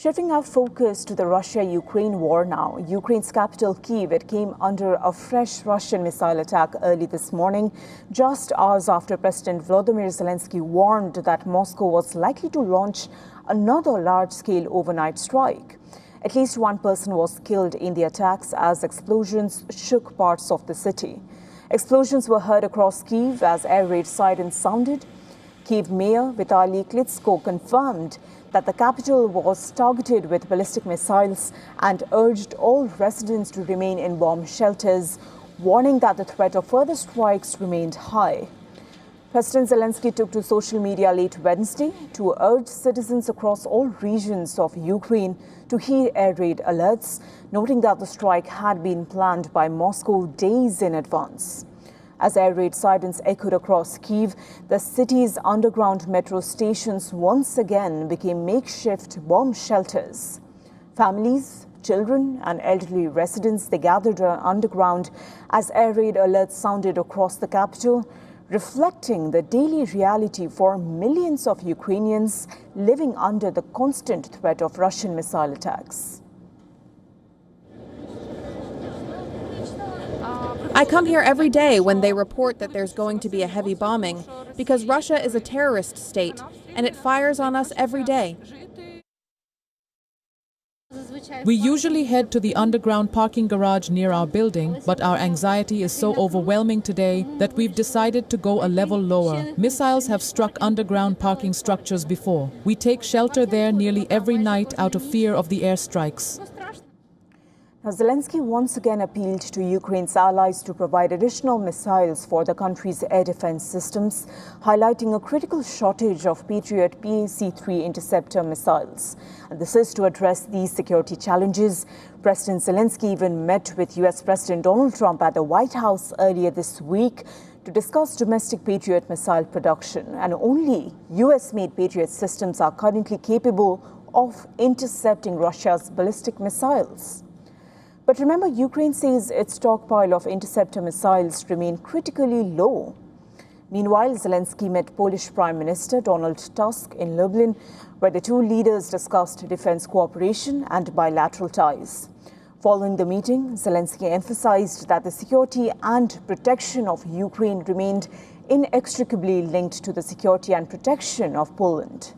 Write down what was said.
Shifting our focus to the Russia-Ukraine war now, Ukraine's capital Kyiv, it came under a fresh Russian missile attack early this morning, just hours after President Volodymyr Zelensky warned that Moscow was likely to launch another large-scale overnight strike. At least one person was killed in the attacks as explosions shook parts of the city. Explosions were heard across Kyiv as air raid sirens sounded. Kyiv Mayor Vitaly Klitschko confirmed that the capital was targeted with ballistic missiles and urged all residents to remain in bomb shelters, warning that the threat of further strikes remained high. President Zelensky took to social media late Wednesday to urge citizens across all regions of Ukraine to heed air raid alerts, noting that the strike had been planned by Moscow days in advance. As air raid sirens echoed across Kyiv, the city's underground metro stations once again became makeshift bomb shelters. Families, children and elderly residents, they gathered underground as air raid alerts sounded across the capital, reflecting the daily reality for millions of Ukrainians living under the constant threat of Russian missile attacks. I come here every day when they report that there's going to be a heavy bombing, because Russia is a terrorist state, and it fires on us every day. We usually head to the underground parking garage near our building, but our anxiety is so overwhelming today that we've decided to go a level lower. Missiles have struck underground parking structures before. We take shelter there nearly every night out of fear of the airstrikes. Now, Zelensky once again appealed to Ukraine's allies to provide additional missiles for the country's air defense systems, highlighting a critical shortage of Patriot PAC-3 interceptor missiles. And this is to address these security challenges. President Zelensky even met with US President Donald Trump at the White House earlier this week to discuss domestic Patriot missile production. And only US-made Patriot systems are currently capable of intercepting Russia's ballistic missiles. But remember, Ukraine says its stockpile of interceptor missiles remain critically low. Meanwhile, Zelensky met Polish Prime Minister Donald Tusk in Lublin, where the two leaders discussed defense cooperation and bilateral ties. Following the meeting, Zelensky emphasized that the security and protection of Ukraine remained inextricably linked to the security and protection of Poland.